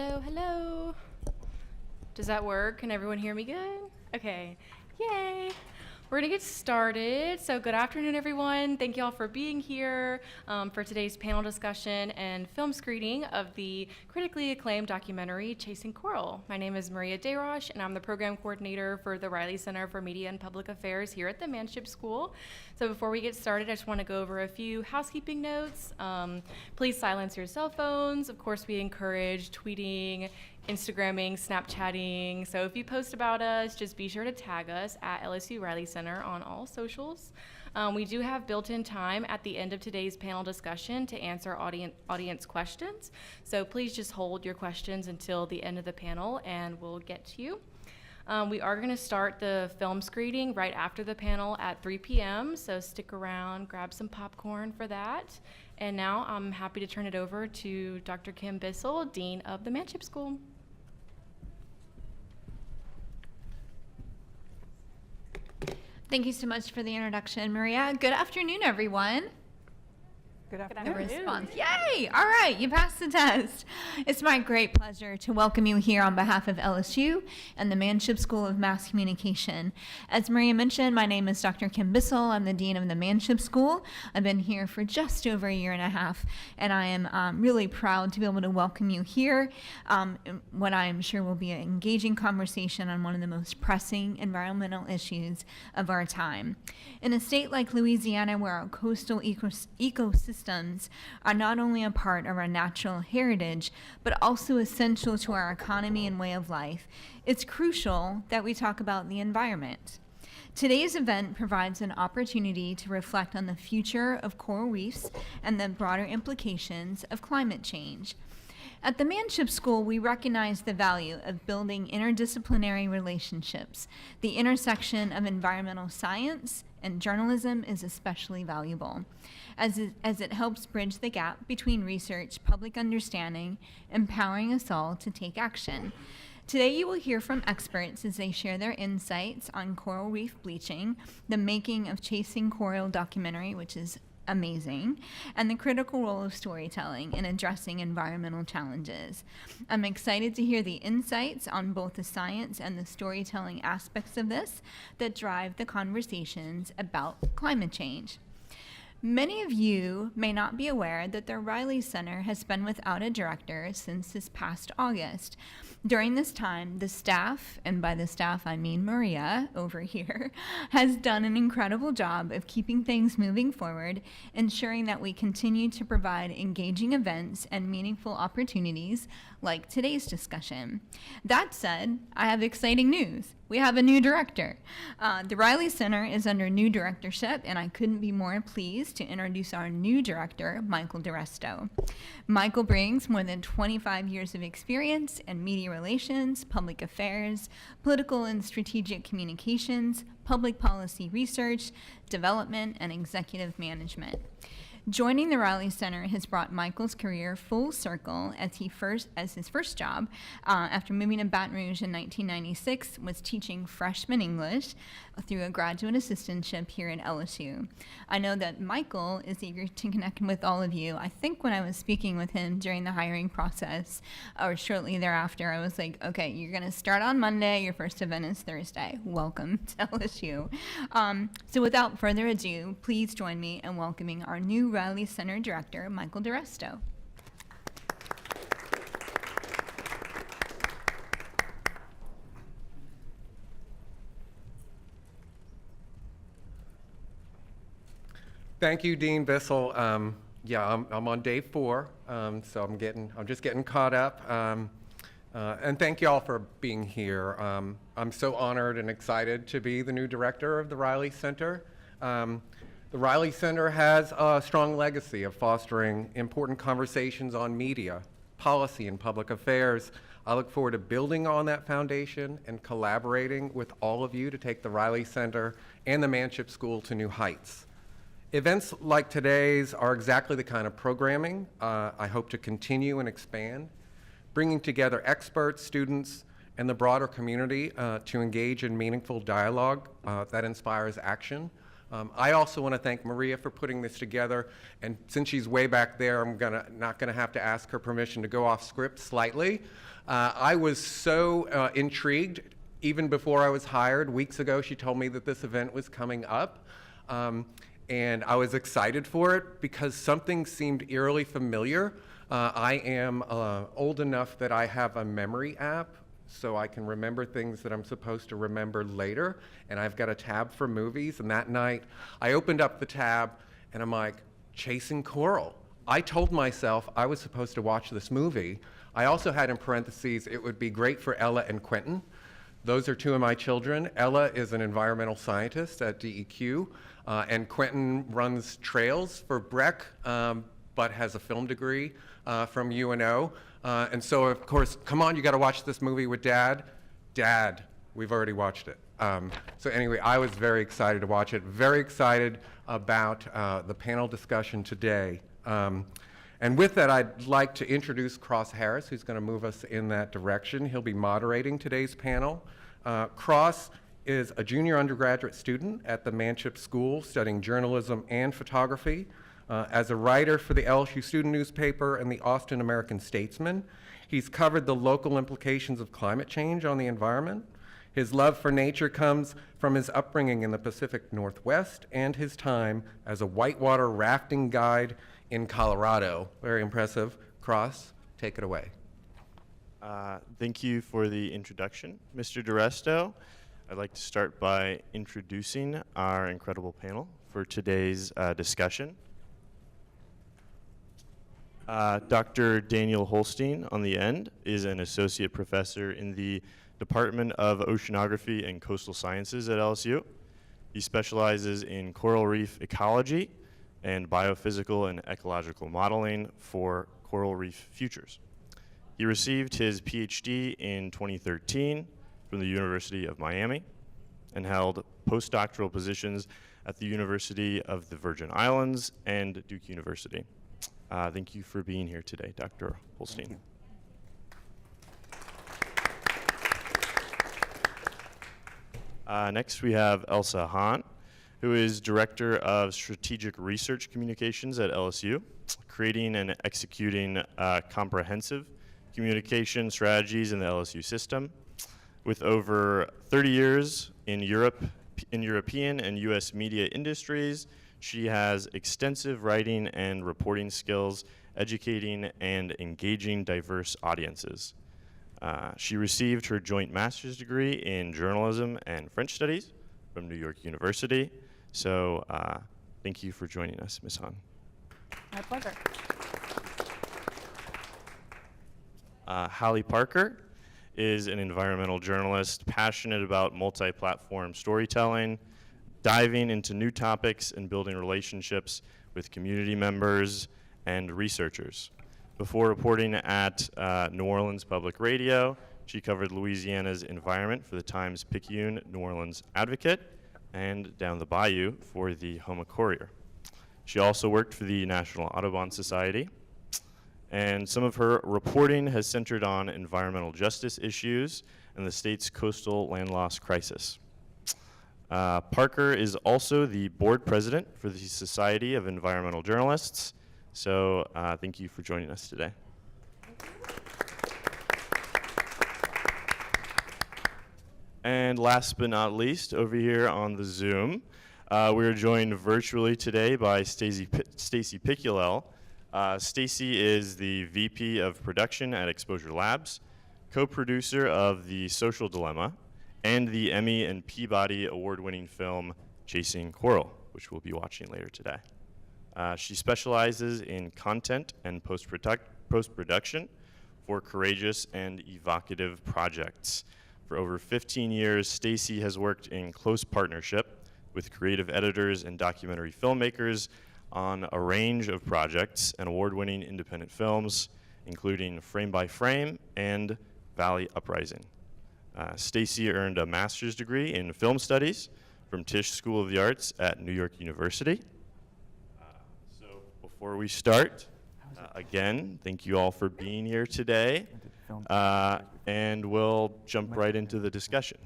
hello, hello. Does that work? Can everyone hear me good? Okay, yay. We're gonna get started. So good afternoon, everyone. Thank you all for being here for today's panel discussion and film screening of the critically acclaimed documentary, Chasing Coral. My name is Maria Desroches, and I'm the program coordinator for the Riley Center for Media and Public Affairs here at the Manship School. So before we get started, I just wanna go over a few housekeeping notes. Please silence your cell phones. Of course, we encourage tweeting, Instagramming, Snapchatting. So if you post about us, just be sure to tag us at LSU Riley Center on all socials. We do have built-in time at the end of today's panel discussion to answer audience questions. So please just hold your questions until the end of the panel and we'll get to you. We are going to start the film screening right after the panel at 3 p.m. So stick around, grab some popcorn for that. And now I'm happy to turn it over to Dr. Kim Bissell, Dean of the Manship School. Thank you so much for the introduction, Maria. Good afternoon, everyone. Good The afternoon. response. Yay! All right, you passed the test. It's my great pleasure to welcome you here on behalf of LSU and the Manship School of Mass Communication. As Maria mentioned, my name is Dr. Kim Bissell. I'm the Dean of the Manship School. I've been here for just over a year and a half, and I am really proud to be able to welcome you here. What I am sure will be an engaging conversation on one of the most pressing environmental issues of our time. In a state like Louisiana, where our coastal ecosystems are not only a part of our natural heritage, but also essential to our economy and way of life, it's crucial that we talk about the environment. Today's event provides an opportunity to reflect on the future of coral reefs and the broader implications of climate change. At the Manship School, we recognize the value of building interdisciplinary relationships. The intersection of environmental science and journalism is especially valuable, as it helps bridge the gap between research, public understanding, empowering us all to take action. Today you will hear from experts as they share their insights on coral reef bleaching, the making of Chasing Coral documentary, which is amazing, and the critical role of storytelling in addressing environmental challenges. I'm excited to hear the insights on both the science and the storytelling aspects of this that drive the conversations about climate change. Many of you may not be aware that the Riley Center has been without a director since this past August. During this time, the staff, and by the staff I mean Maria over here, has done an incredible job of keeping things moving forward, ensuring that we continue to provide engaging events and meaningful opportunities like today's discussion. That said, I have exciting news. We have a new director. The Riley Center is under new directorship, and I couldn't be more pleased to introduce our new director, Michael DiResto. Michael brings more than 25 years of experience in media relations, public affairs, political and strategic communications, public policy research, development, and executive management. Joining the Riley Center has brought Michael's career full circle as his first job after moving to Baton Rouge in 1996 was teaching freshman English through a graduate assistantship here at LSU. I know that Michael is eager to connect with all of you. I think when I was speaking with him during the hiring process or shortly thereafter, I was like, okay, you're going to start on Monday. Your first event is Thursday. Welcome to LSU. So without further ado, please join me in welcoming our new Riley Center Director, Michael DiResto. Thank you, Dean Bissell. I'm on day 4, so I'm just getting caught up. And thank you all for being here. I'm so honored and excited to be the new director of the Riley Center. The Riley Center has a strong legacy of fostering important conversations on media, policy, and public affairs. I look forward to building on that foundation and collaborating with all of you to take the Riley Center and the Manship School to new heights. Events like today's are exactly the kind of programming I hope to continue and expand, bringing together experts, students, and the broader community to engage in meaningful dialogue that inspires action I also want to thank Maria for putting this together, and since she's way back there, I'm not gonna have to ask her permission to go off script slightly. I was so intrigued, even before I was hired. Weeks ago, she told me that this event was coming up, and I was excited for it because something seemed eerily familiar. I am old enough that I have a memory app, so I can remember things that I'm supposed to remember later, and I've got a tab for movies, and that night, I opened up the tab, and I'm like, Chasing Coral. I told myself I was supposed to watch this movie. I also had in parentheses, it would be great for Ella and Quentin. Those are two of my children. Ella is an environmental scientist at DEQ, and Quentin runs trails for Breck, but has a film degree from UNO. And so, of course, come on, you got to watch this movie with Dad. Dad, we've already watched it. So anyway, I was very excited to watch it, very excited about the panel discussion today. And with that, I'd like to introduce Cross Harris, who's going to move us in that direction. He'll be moderating today's panel. Cross is a junior undergraduate student at the Manship School studying journalism and photography. As a writer for the LSU student newspaper and the Austin American-Statesman, he's covered the local implications of climate change on the environment. His love for nature comes from his upbringing in the Pacific Northwest and his time as a whitewater rafting guide in Colorado. Very impressive. Cross, take it away. Thank you for the introduction, Mr. DiResto. I'd like to start by introducing our incredible panel for today's discussion. Dr. Daniel Holstein on the end is an associate professor in the Department of Oceanography and Coastal Sciences at LSU. He specializes in coral reef ecology and biophysical and ecological modeling for coral reef futures. He received his PhD in 2013 from the University of Miami and held postdoctoral positions at the University of the Virgin Islands and Duke University. Thank you for being here today, Dr. Holstein. Next, we have Elsa Hahn, who is Director of Strategic Research Communications at LSU, creating and executing comprehensive communication strategies in the LSU system. With over 30 years in European and U.S. media industries, she has extensive writing and reporting skills, educating and engaging diverse audiences. She received her joint master's degree in journalism and French studies from New York University. So thank you for joining us, Ms. Hahn. My pleasure. Hallie Parker is an environmental journalist passionate about multi-platform storytelling, diving into new topics and building relationships with community members and researchers. Before reporting at New Orleans Public Radio, she covered Louisiana's environment for the Times-Picayune New Orleans Advocate and Down the Bayou for the Houma Courier. She also worked for the National Audubon Society, and some of her reporting has centered on environmental justice issues and the state's coastal land loss crisis. Parker is also the board president for the Society of Environmental Journalists. So thank you for joining us today. And last but not least, over here on the Zoom, we are joined virtually today by Stacy Piculel. Stacy is the VP of Production at Exposure Labs, co-producer of The Social Dilemma, and the Emmy and Peabody award-winning film Chasing Coral, which we'll be watching later today. She specializes in content and post-production for courageous and evocative projects. For over 15 years, Stacy has worked in close partnership with creative editors and documentary filmmakers on a range of projects and award-winning independent films, including Frame by Frame and Valley Uprising. Stacy earned a master's degree in film studies from Tisch School of the Arts at New York University. So before we start, again, thank you all for being here today, and we'll jump right into the discussion.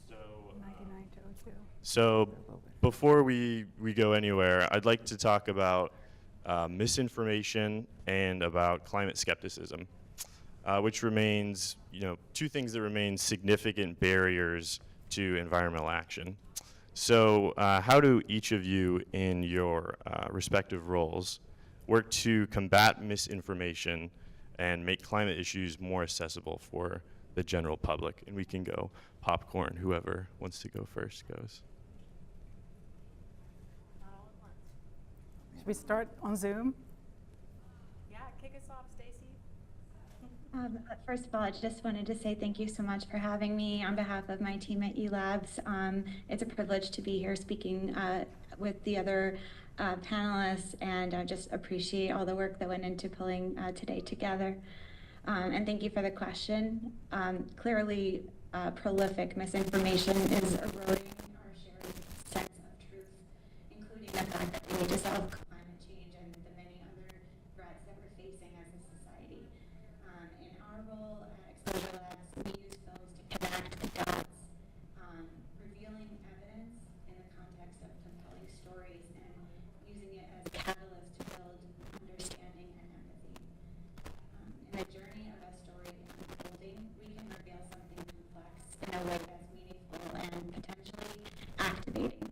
So, 99 to 02. So before we go anywhere, I'd like to talk about misinformation and about climate skepticism, which remains, two things that remain significant barriers to environmental action. So how do each of you in your respective roles work to combat misinformation and make climate issues more accessible for the general public? And we can go popcorn, whoever wants to go first goes. Should we start on Zoom? Yeah, kick us off, Stacy. First of all, I just wanted to say thank you so much for having me on behalf of my team at eLabs. It's a privilege to be here speaking with the other panelists, and I just appreciate all the work that went into pulling today together. And thank you for the question. Clearly, prolific misinformation is eroding our shared sense of truth, including the fact that we need to solve climate change and the many other threats that we're facing as a society. In our role at Exposure Labs, we use films to connect the dots, revealing evidence in the context of compelling stories and using it as a catalyst to build understanding and empathy. In the journey of a story unfolding, we can reveal something complex in a way that's meaningful and potentially activating.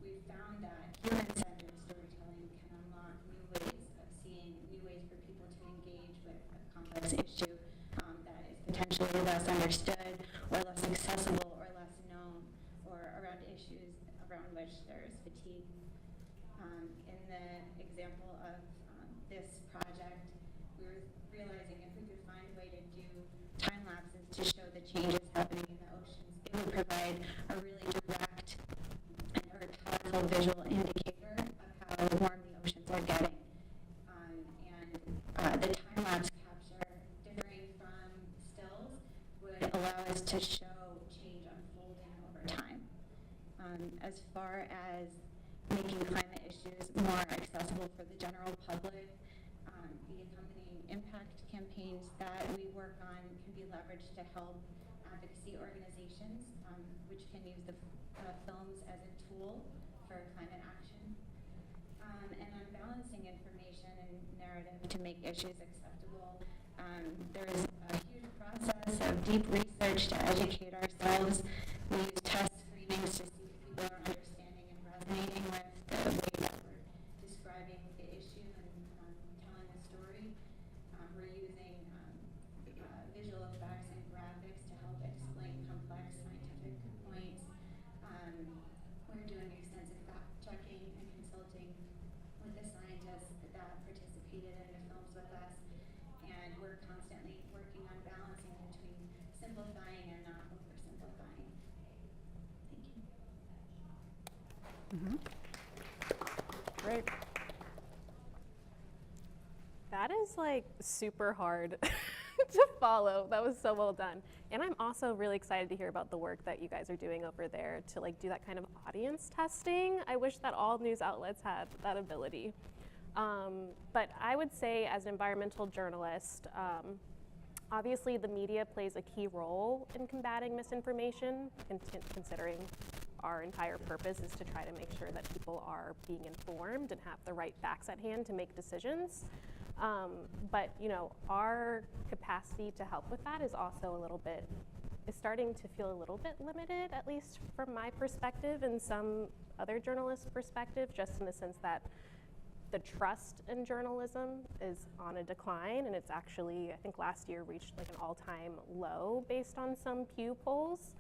We've found that human-centered storytelling can unlock new ways of seeing, new ways for people to engage with a complex issue that is potentially less understood or less accessible or less known, or around issues around which there is fatigue. In the example of this project, we were realizing if we could find a way to do time lapses to show the changes happening in the oceans, it would provide a really direct and very powerful visual indicator of how warm the oceans are getting. And the time lapse capture, differing from stills, would allow us to show change unfolding over time. As far as making climate issues more accessible for the general public, the accompanying impact campaigns that we work on can be leveraged to help advocacy organizations, which can use the films as a tool for climate action. And on balancing information and narrative to make issues acceptable, there is a huge process of deep research to educate ourselves. We use test screenings to see if people are understanding and resonating with the way that we're describing the issue and telling the story. We're using visual effects and graphics to help explain complex scientific points. We're doing extensive fact-checking and consulting with the scientists that participated in the films with us, and we're constantly working on balancing between simplifying and not oversimplifying. Thank you. Great. That is like super hard to follow. That was so well done. And I'm also really excited to hear about the work that you guys are doing over there to like do that kind of audience testing. I wish that all news outlets had that ability. But I would say as an environmental journalist, obviously the media plays a key role in combating misinformation, considering our entire purpose is to try to make sure that people are being informed and have the right facts at hand to make decisions. But our capacity to help with that is also is starting to feel a little bit limited, at least from my perspective and some other journalists' perspective, just in the sense that the trust in journalism is on a decline, and it's actually, I think last year reached like an all-time low based on some Pew polls.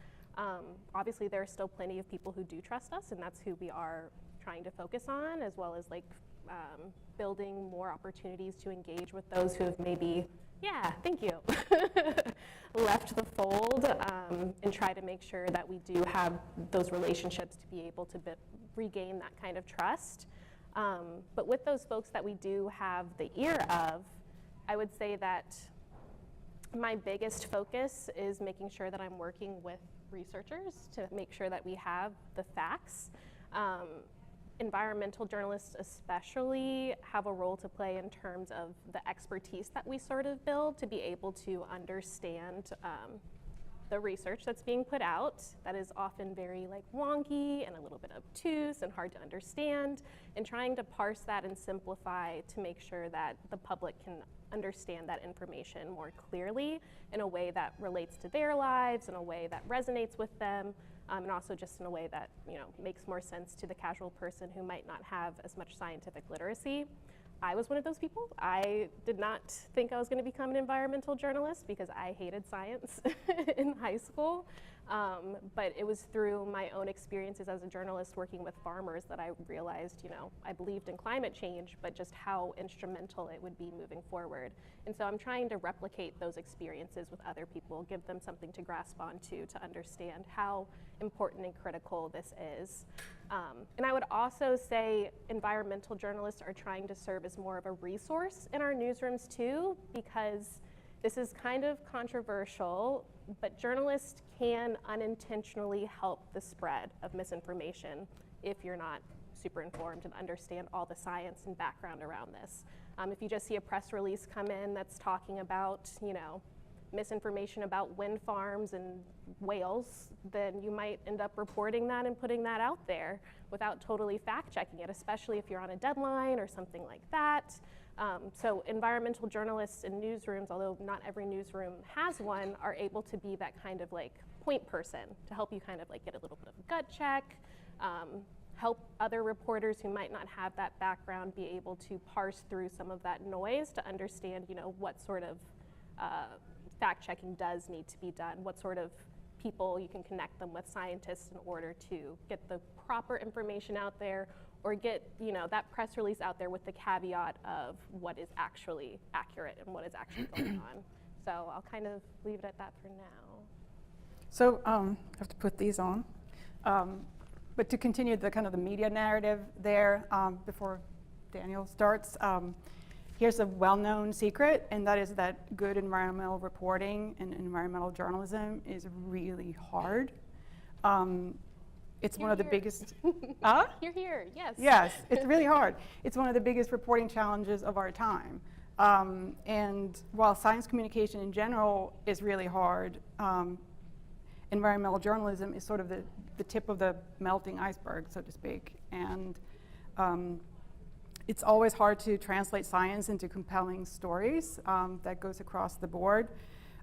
Obviously, there are still plenty of people who do trust us, and that's who we are trying to focus on, as well as like building more opportunities to engage with those who have maybe, thank you, left the fold, and try to make sure that we do have those relationships to be able to regain that kind of trust. But with those folks that we do have the ear of, I would say that my biggest focus is making sure that I'm working with researchers to make sure that we have the facts. Environmental journalists especially have a role to play in terms of the expertise that we sort of build to be able to understand the research that's being put out that is often very like wonky and a little bit obtuse and hard to understand, and trying to parse that and simplify to make sure that the public can understand that information more clearly in a way that relates to their lives, in a way that resonates with them, and also just in a way that, you know, makes more sense to the casual person who might not have as much scientific literacy. I was one of those people. I did not think I was going to become an environmental journalist because I hated science in high school. But it was through my own experiences as a journalist working with farmers that I realized, you know, I believed in climate change, but just how instrumental it would be moving forward. And so I'm trying to replicate those experiences with other people, give them something to grasp onto to understand how important and critical this is. And I would also say environmental journalists are trying to serve as more of a resource in our newsrooms too, because this is kind of controversial, but journalists can unintentionally help the spread of misinformation if you're not super informed and understand all the science and background around this. If you just see a press release come in that's talking about, you know, misinformation about wind farms and whales, then you might end up reporting that and putting that out there without totally fact checking it, especially if you're on a deadline or something like that. So environmental journalists in newsrooms, although not every newsroom has one, are able to be that kind of like point person to help you kind of like get a little bit of a gut check, help other reporters who might not have that background be able to parse through some of that noise to understand, you know, what sort of fact checking does need to be done, what sort of people you can connect them with scientists in order to get the proper information out there, or get, you know, that press release out there with the caveat of what is actually accurate and what is actually going on. So I'll kind of leave it at that for now. So I have to put these on. But to continue the kind of the media narrative there, before Daniel starts, here's a well-known secret, and that is that good environmental reporting and environmental journalism is really hard. It's one of the biggest. You're here, yes. Yes, it's really hard. It's one of the biggest reporting challenges of our time. And while science communication in general is really hard, environmental journalism is sort of the tip of the melting iceberg, so to speak. And it's always hard to translate science into compelling stories. That goes across the board.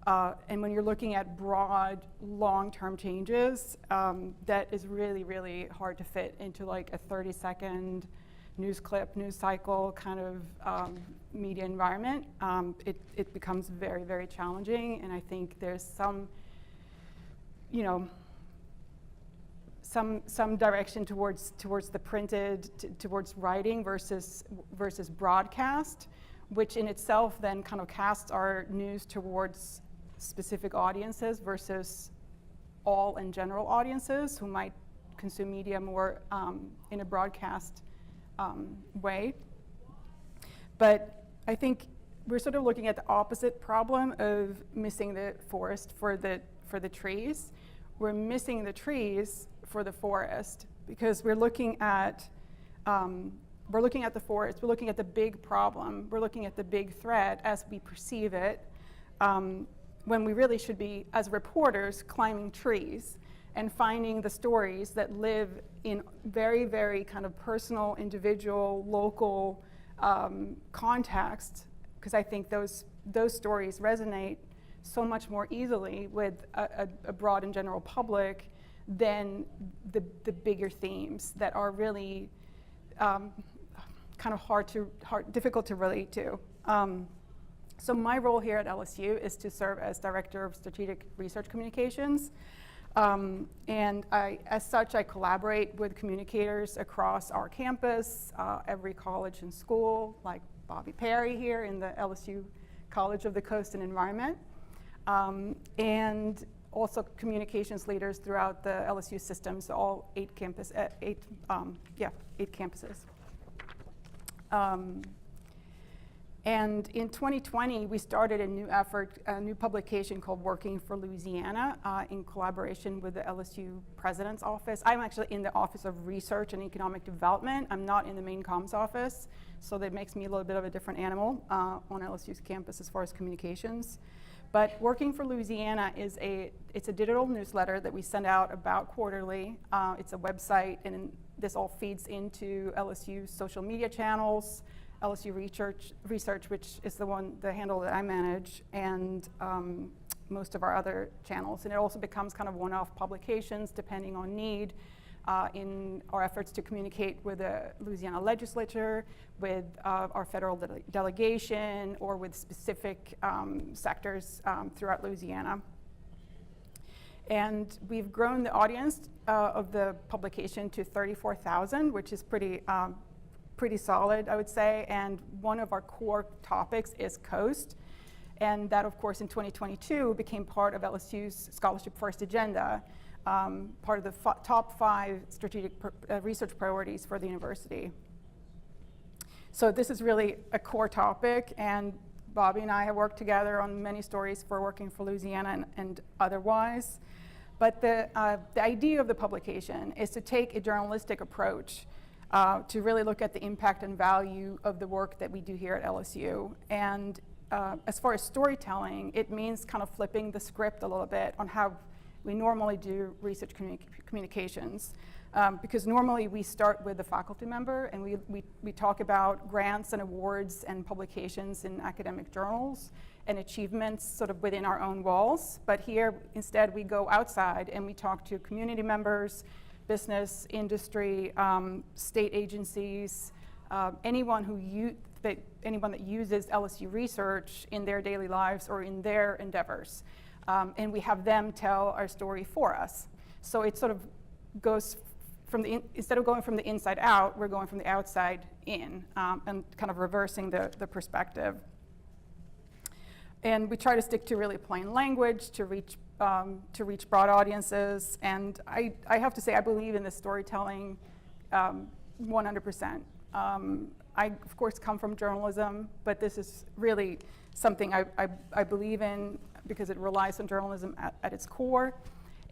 And when you're looking at broad, long-term changes, that is really, really hard to fit into like a 30-second news clip, news cycle kind of media environment. It becomes very, very challenging, and I think there's some, you know, some direction towards the printed, towards writing versus broadcast, which in itself then kind of casts our news towards specific audiences versus all and general audiences who might consume media more in a broadcast way. But I think we're sort of looking at the opposite problem of missing the forest for the trees. We're missing the trees for the forest because we're looking at the forest, we're looking at the big problem, we're looking at the big threat as we perceive it, when we really should be, as reporters, climbing trees and finding the stories that live in very, very kind of personal, individual, local context, because I think those stories resonate so much more easily with a broad and general public than the bigger themes that are really kind of difficult to relate to. So my role here at LSU is to serve as Director of Strategic Research Communications. And as such, I collaborate with communicators across our campus, every college and school, like Bobby Perry here in the LSU College of the Coast and Environment, and also communications leaders throughout the LSU system, so all 8 campuses. And in 2020, we started a new effort, a new publication called Working for Louisiana in collaboration with the LSU President's Office. I'm actually in the Office of Research and Economic Development. I'm not in the main comms office, so that makes me a little bit of a different animal on LSU's campus as far as communications. But Working for Louisiana it's a digital newsletter that we send out about quarterly. It's a website, and this all feeds into LSU's social media channels, LSU Research, which is the handle that I manage, and most of our other channels. And it also becomes kind of one-off publications depending on need in our efforts to communicate with the Louisiana legislature, with our federal delegation, or with specific sectors throughout Louisiana. And we've grown the audience of the publication to 34,000, which is pretty solid, I would say. And one of our core topics is Coast. And that, of course, in 2022 became part of LSU's Scholarship First agenda, part of the top 5 strategic research priorities for the university. So this is really a core topic, and Bobby and I have worked together on many stories for Working for Louisiana and otherwise. But the idea of the publication is to take a journalistic approach to really look at the impact and value of the work that we do here at LSU. And as far as storytelling, it means kind of flipping the script a little bit on how we normally do research communications. Because normally we start with the faculty member, and we talk about grants and awards and publications in academic journals and achievements sort of within our own walls. But here, instead, we go outside and we talk to community members, business, industry, state agencies, anyone that uses LSU research in their daily lives or in their endeavors. And we have them tell our story for us. So it sort of goes instead of going from the inside out, we're going from the outside in, and kind of reversing the perspective. And we try to stick to really plain language to reach broad audiences. And I have to say, I believe in this storytelling 100%. I, of course, come from journalism, but this is really something I believe in because it relies on journalism at its core,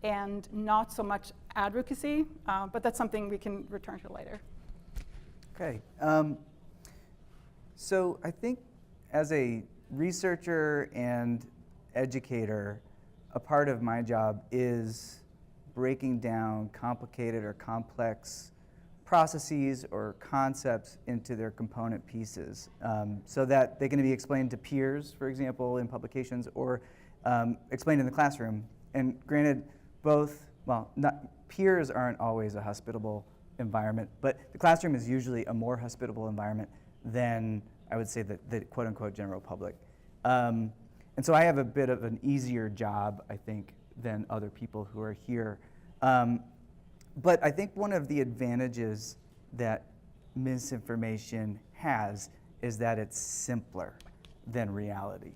and not so much advocacy, but that's something we can return to later. Okay. So I think as a researcher and educator, a part of my job is breaking down complicated or complex processes or concepts into their component pieces, so that they can be explained to peers, for example, in publications, or explained in the classroom. And granted, peers aren't always a hospitable environment, but the classroom is usually a more hospitable environment than, I would say, the quote-unquote general public. And so I have a bit of an easier job, I think, than other people who are here. But I think one of the advantages that misinformation has is that it's simpler than reality,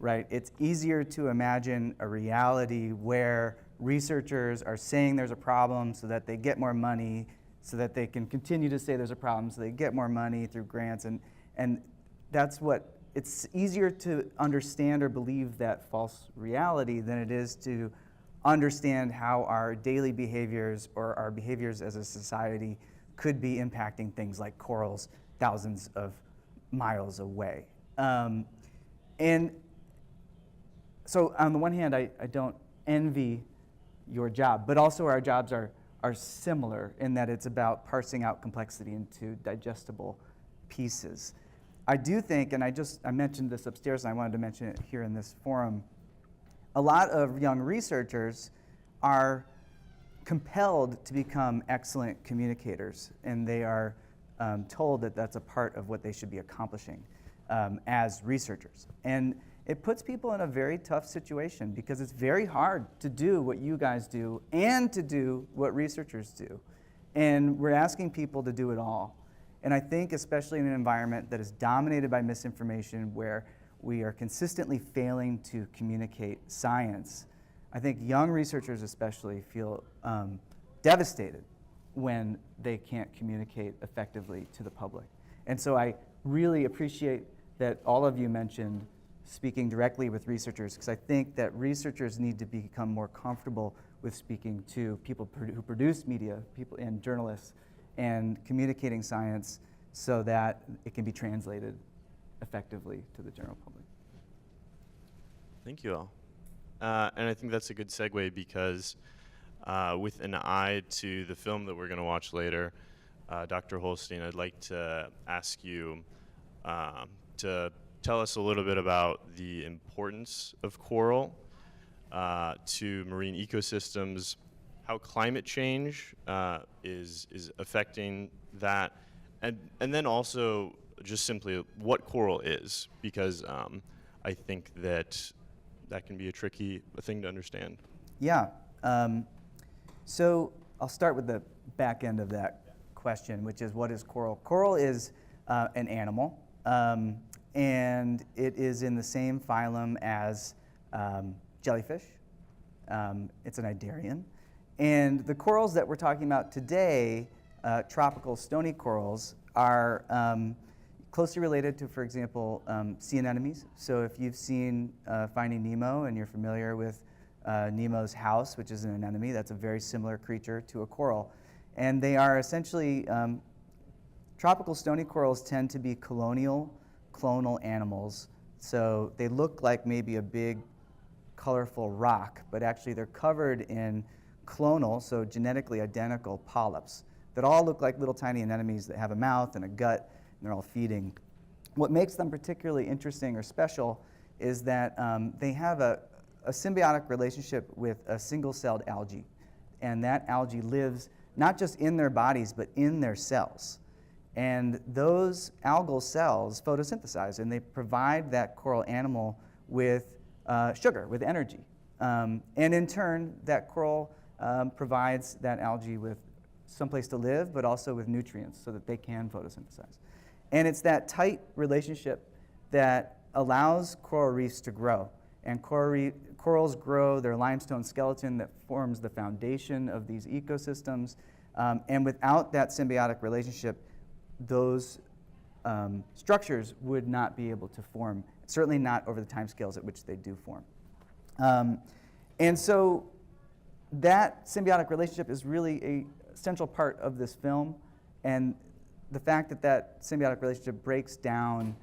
right? It's easier to imagine a reality where researchers are saying there's a problem so that they get more money, so that they can continue to say there's a problem, so they get more money through grants, and that's what, it's easier to understand or believe that false reality than it is to understand how our daily behaviors or our behaviors as a society could be impacting things like corals thousands of miles away. And so on the one hand, I don't envy your job, but also our jobs are similar in that it's about parsing out complexity into digestible pieces. I do think, and I mentioned this upstairs and I wanted to mention it here in this forum, a lot of young researchers are compelled to become excellent communicators, and they are told that that's a part of what they should be accomplishing as researchers. And it puts people in a very tough situation because it's very hard to do what you guys do and to do what researchers do. And we're asking people to do it all. And I think especially in an environment that is dominated by misinformation, where we are consistently failing to communicate science, I think young researchers especially feel devastated when they can't communicate effectively to the public. And so I really appreciate that all of you mentioned speaking directly with researchers, because I think that researchers need to become more comfortable with speaking to people who produce media, people and journalists, and communicating science so that it can be translated effectively to the general public. Thank you all. And I think that's a good segue because with an eye to the film that we're going to watch later, Dr. Holstein, I'd like to ask you to tell us a little bit about the importance of coral to marine ecosystems, how climate change is affecting that, and then also just simply what coral is, because I think that can be a tricky thing to understand. Yeah. So I'll start with the back end of that question, which is, what is coral? Coral is an animal, and it is in the same phylum as jellyfish. It's an cnidarian. And the corals that we're talking about today, tropical stony corals, are closely related to, for example, sea anemones. So if you've seen Finding Nemo and you're familiar with Nemo's house, which is an anemone, that's a very similar creature to a coral. And they are essentially, tropical stony corals tend to be clonal animals. So they look like maybe a big, colorful rock, but actually they're covered in clonal, so genetically identical polyps that all look like little tiny anemones that have a mouth and a gut, and they're all feeding. What makes them particularly interesting or special is that they have a symbiotic relationship with a single-celled algae. And that algae lives not just in their bodies, but in their cells. And those algal cells photosynthesize, and they provide that coral animal with sugar, with energy. And in turn, that coral provides that algae with someplace to live, but also with nutrients so that they can photosynthesize. And it's that tight relationship that allows coral reefs to grow. And corals grow their limestone skeleton that forms the foundation of these ecosystems. And without that symbiotic relationship, those structures would not be able to form, certainly not over the timescales at which they do form. And so that symbiotic relationship is really a central part of this film, and the fact that that symbiotic relationship breaks down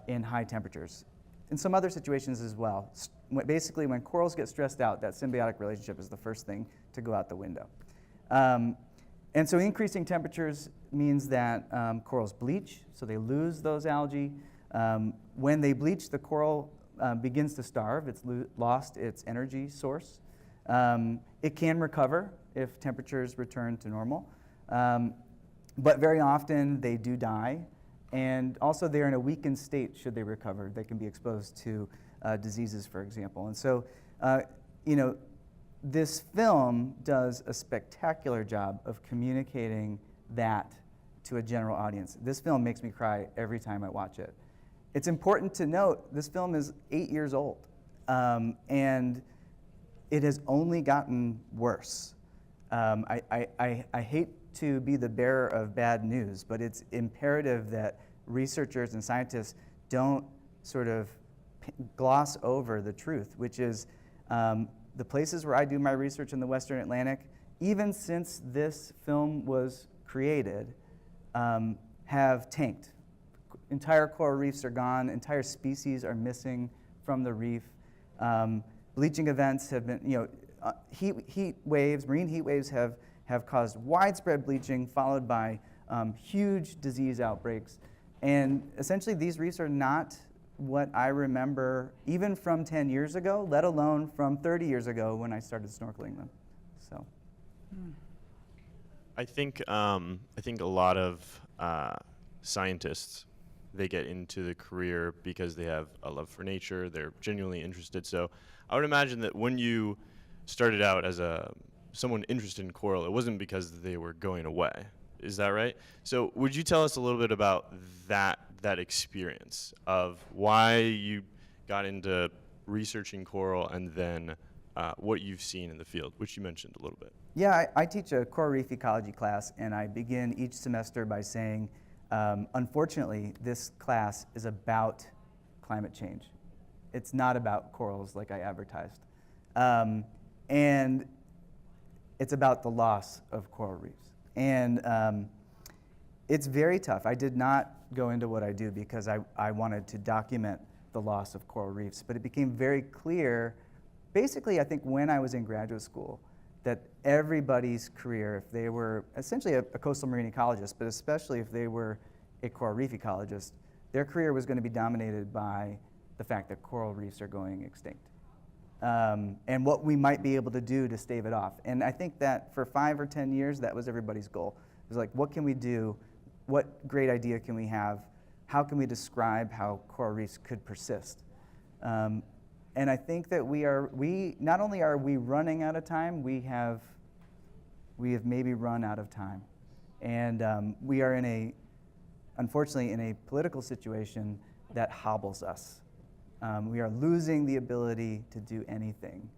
in high temperatures. In some other situations as well. Basically, when corals get stressed out, that symbiotic relationship is the first thing to go out the window. And so increasing temperatures means that corals bleach, so they lose those algae. When they bleach, the coral begins to starve. It's lost its energy source. It can recover if temperatures return to normal. But very often they do die. And also they're in a weakened state should they recover. They can be exposed to diseases, for example. And so, this film does a spectacular job of communicating that to a general audience. This film makes me cry every time I watch it. It's important to note this film is 8 years old, and it has only gotten worse. I hate to be the bearer of bad news, but it's imperative that researchers and scientists don't sort of gloss over the truth, which is the places where I do my research in the Western Atlantic, even since this film was created, have tanked. Entire coral reefs are gone, entire species are missing from the reef. Bleaching events have been, heat waves, marine heat waves have caused widespread bleaching followed by huge disease outbreaks. And essentially these reefs are not what I remember even from 10 years ago, let alone from 30 years ago when I started snorkeling them. So. I think a lot of scientists, they get into the career because they have a love for nature, they're genuinely interested. So I would imagine that when you started out as someone interested in coral, it wasn't because they were going away. Is that right? So would you tell us a little bit about that experience of why you got into researching coral and then what you've seen in the field, which you mentioned a little bit? Yeah, I teach a coral reef ecology class, and I begin each semester by saying, unfortunately, this class is about climate change. It's not about corals like I advertised. And it's about the loss of coral reefs. And it's very tough. I did not go into what I do because I wanted to document the the loss of coral reefs, but it became very clear, basically, I think when I was in graduate school, that everybody's career, if they were essentially a coastal marine ecologist, but especially if they were a coral reef ecologist, their career was going to be dominated by the fact that coral reefs are going extinct. And what we might be able to do to stave it off. And I think that for 5 or 10 years, that was everybody's goal. It was like, what can we do? What great idea can we have? How can we describe how coral reefs could persist? And I think that we not only are we running out of time, we have maybe run out of time. And we are unfortunately, in a political situation that hobbles us. We are losing the ability to do anything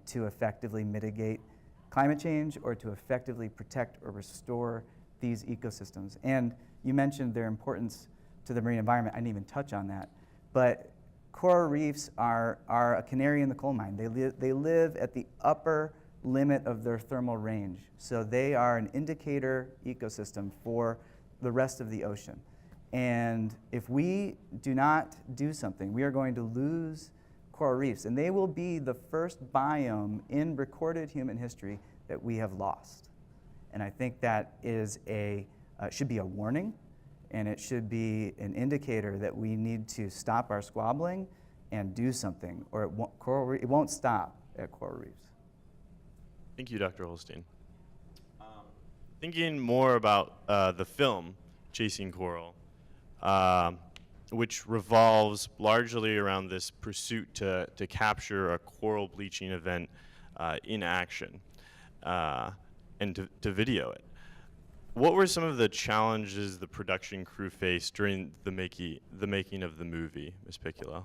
to effectively mitigate climate change or to effectively protect or restore these ecosystems. And you mentioned their importance to the marine environment. I didn't even touch on that. But coral reefs are a canary in the coal mine. They live at the upper limit of their thermal range. So they are an indicator ecosystem for the rest of the ocean. And if we do not do something, we are going to lose coral reefs. And they will be the first biome in recorded human history that we have lost. And I think that is should be a warning, and it should be an indicator that we need to stop our squabbling and do something, or it won't stop at coral reefs. Thank you, Dr. Holstein. Thinking more about the film, Chasing Coral, which revolves largely around this pursuit to capture a coral bleaching event in action and to video it. What were some of the challenges the production crew faced during the making of the movie, Ms. Picciolo?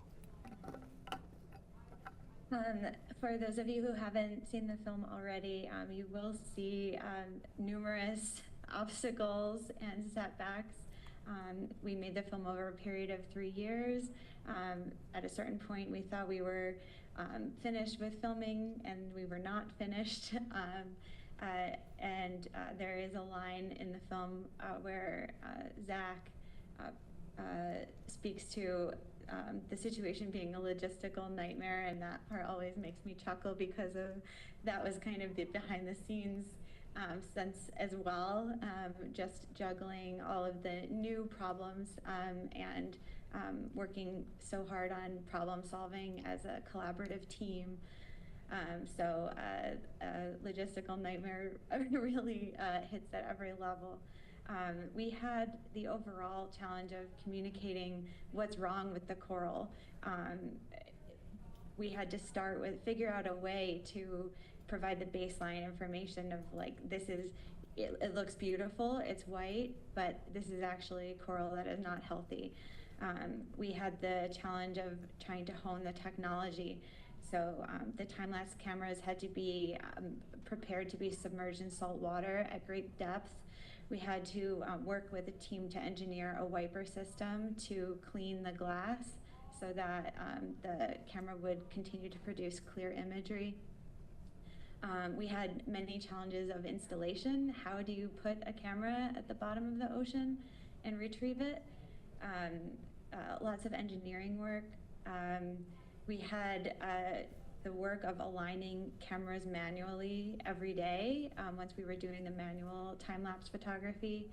For those of you who haven't seen the film already, you will see numerous obstacles and setbacks. We made the film over a period of 3 years. At a certain point, we thought we were finished with filming, and we were not finished. There is a line in the film where Zach speaks to the situation being a logistical nightmare, and that part always makes me chuckle because that was kind of the behind the scenes sense as well, just juggling all of the new problems and working so hard on problem solving as a collaborative team. Logistical nightmare really hits at every level. We had the overall challenge of communicating what's wrong with the coral. We had to start with figure out a way to provide the baseline information of like, it looks beautiful, it's white, but this is actually coral that is not healthy. We had the challenge of trying to hone the technology. So the time-lapse cameras had to be prepared to be submerged in salt water at great depth. We had to work with a team to engineer a wiper system to clean the glass so that the camera would continue to produce clear imagery. We had many challenges of installation. How do you put a camera at the bottom of the ocean and retrieve it? Lots of engineering work. We had the work of aligning cameras manually every day once we were doing the manual time-lapse photography,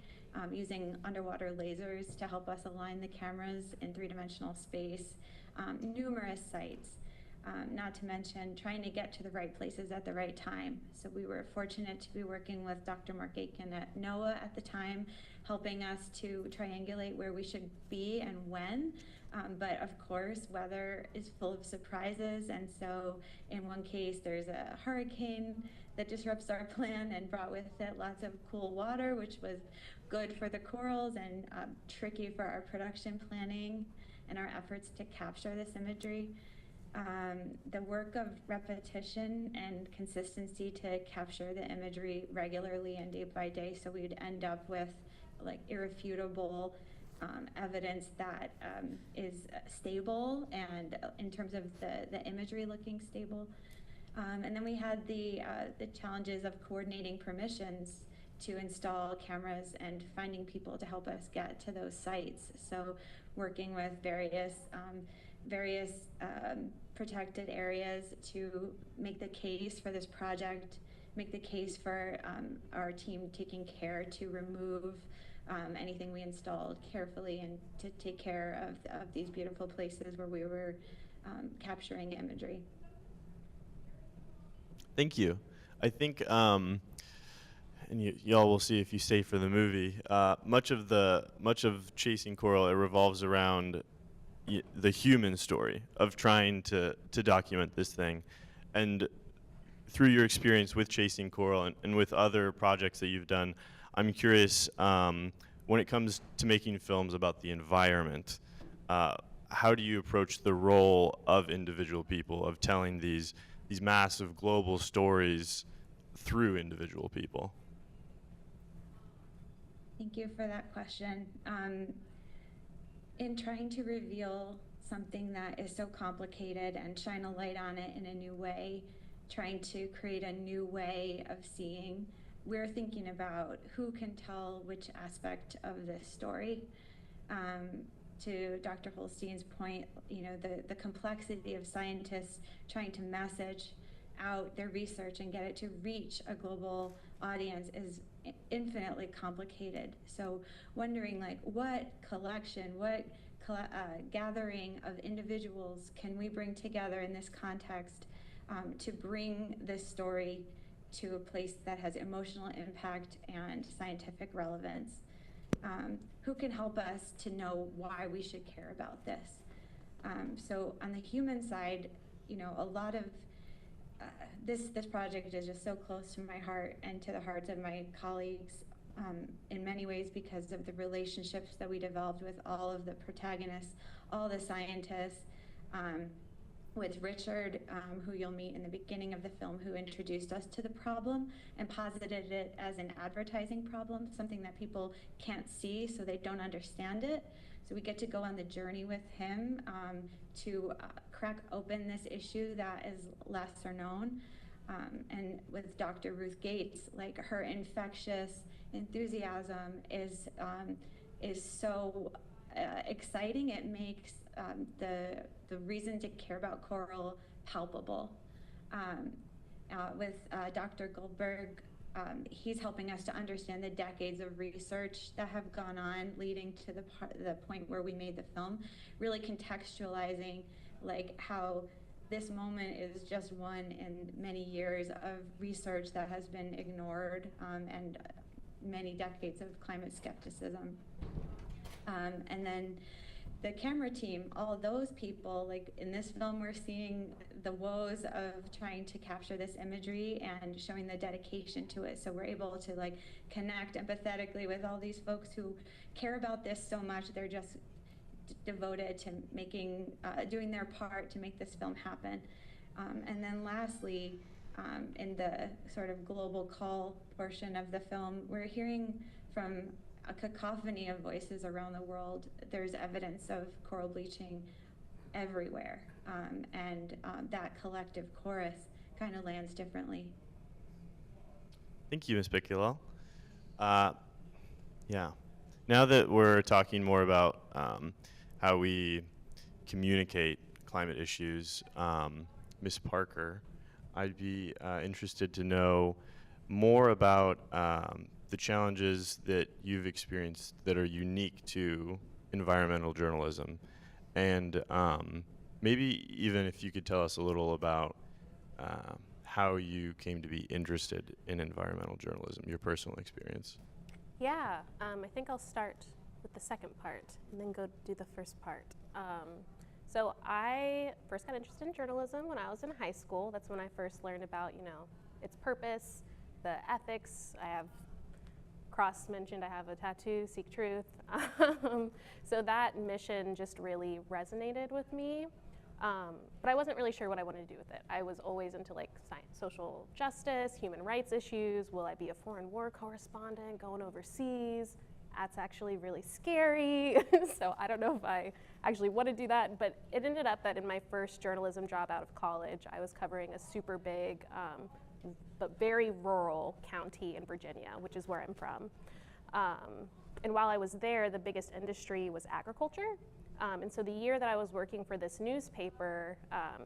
using underwater lasers to help us align the cameras in three-dimensional space, numerous sites, not to mention trying to get to the right places at the right time. So we were fortunate to be working with Dr. Mark Aitken at NOAA at the time, helping us to triangulate where we should be and when. But of course, weather is full of surprises, and so in one case there's a hurricane that disrupts our plan and brought with it lots of cool water, which was good for the corals and tricky for our production planning and our efforts to capture this imagery. The work of repetition and consistency to capture the imagery regularly and day by day, so we'd end up with like irrefutable evidence that is stable and in terms of the imagery looking stable. And then we had the challenges of coordinating permissions to install cameras and finding people to help us get to those sites. So working with various various protected areas to make the case for this project, make the case for our team taking care to remove anything we installed carefully and to take care of these beautiful places where we were capturing imagery. Thank you. I think, and y'all will see if you stay for the movie. Much of Chasing Coral, it revolves around the human story of trying to document this thing, and through your experience with Chasing Coral and with other projects that you've done, I'm curious, when it comes to making films about the environment, how do you approach the role of individual people, of telling these massive global stories through individual people? Thank you for that question. In trying to reveal something that is so complicated and shine a light on it in a new way, trying to create a new way of seeing, we're thinking about who can tell which aspect of this story. To Dr. Holstein's point, the complexity of scientists trying to message out their research and get it to reach a global audience is infinitely complicated. So wondering what collection, what gathering of individuals can we bring together in this context to bring this story to a place that has emotional impact and scientific relevance. Who can help us to know why we should care about this? So on the human side, a lot of this project is just so close to my heart and to the hearts of my colleagues in many ways because of the relationships that we developed with all of the protagonists, all the scientists, with Richard, who you'll meet in the beginning of the film, who introduced us to the problem and posited it as an advertising problem, something that people can't see, so they don't understand it. So we get to go on the journey with him to crack open this issue that is lesser known. And with Dr. Ruth Gates, her infectious enthusiasm is so exciting. It makes the reason to care about coral palpable. With Dr. Goldberg, he's helping us to understand the decades of research that have gone on leading to the point where we made the film, really contextualizing how this moment is just one in many years of research that has been ignored and many decades of climate skepticism. And then the camera team, all of those people, in this film, we're seeing the woes of trying to capture this imagery and showing the dedication to it. So we're able to connect empathetically with all these folks who care about this so much. They're just devoted to doing their part to make this film happen. And then lastly, in the sort of global call portion of the film, we're hearing from a cacophony of voices around the world. There's evidence of coral bleaching everywhere, and that collective chorus kind of lands differently. Thank you, Ms. Piculel. Yeah. Now that we're talking more about how we communicate climate issues, Ms. Parker, I'd be interested to know more about the challenges that you've experienced that are unique to environmental journalism. And maybe even if you could tell us a little about how you came to be interested in environmental journalism, your personal experience. Yeah, I think I'll start with the second part and then go do the first part. So I first got interested in journalism when I was in high school. That's when I first learned about, its purpose, the ethics. I have mentioned I have a tattoo, Seek Truth. So that mission just really resonated with me. But I wasn't really sure what I wanted to do with it. I was always into science, social justice, human rights issues. Will I be a foreign war correspondent going overseas? That's actually really scary. So I don't know if I actually want to do that, but it ended up that in my first journalism job out of college, I was covering a super big, but very rural county in Virginia, which is where I'm from. And while I was there, the biggest industry was agriculture. And so the year that I was working for this newspaper,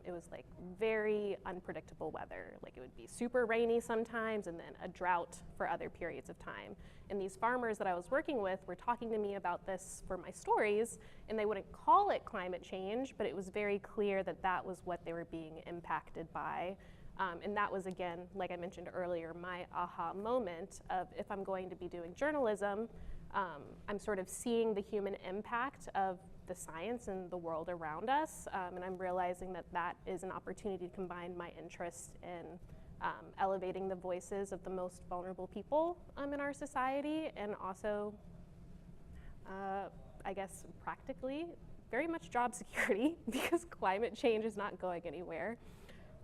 it was like very unpredictable weather. Like it would be super rainy sometimes and then a drought for other periods of time. And these farmers that I was working with were talking to me about this for my stories, and they wouldn't call it climate change, but it was very clear that that was what they were being impacted by. And that was, again, like I mentioned earlier, my aha moment of if I'm going to be doing journalism, I'm sort of seeing the human impact of the science and the world around us, and I'm realizing that that is an opportunity to combine my interest in elevating the voices of the most vulnerable people in our society, and also, I guess, practically, very much job security, because climate change is not going anywhere.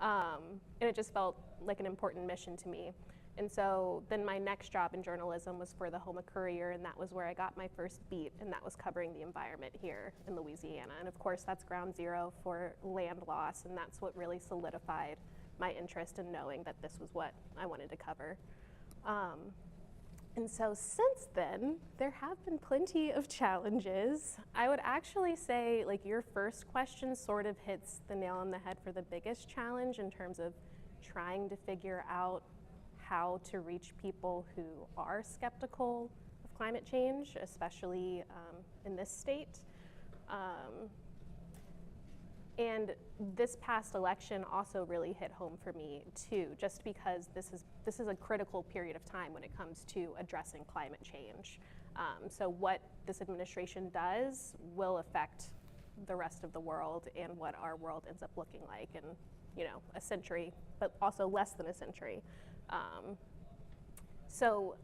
And it just felt like an important mission to me. And so then my next job in journalism was for the Houma Courier, and that was where I got my first beat, and that was covering the environment here in Louisiana. And of course, that's ground zero for land loss, and that's what really solidified my interest in knowing that this was what I wanted to cover. And so since then, there have been plenty of challenges. I would actually say, like, your first question sort of hits the nail on the head for the biggest challenge in terms of trying to figure out how to reach people who are skeptical of climate change, especially in this state. And this past election also really hit home for me too, just because this is a critical period of time when it comes to addressing climate change. So what this administration does will affect the rest of the world and what our world ends up looking like in, you know, a century, but also less than a century. So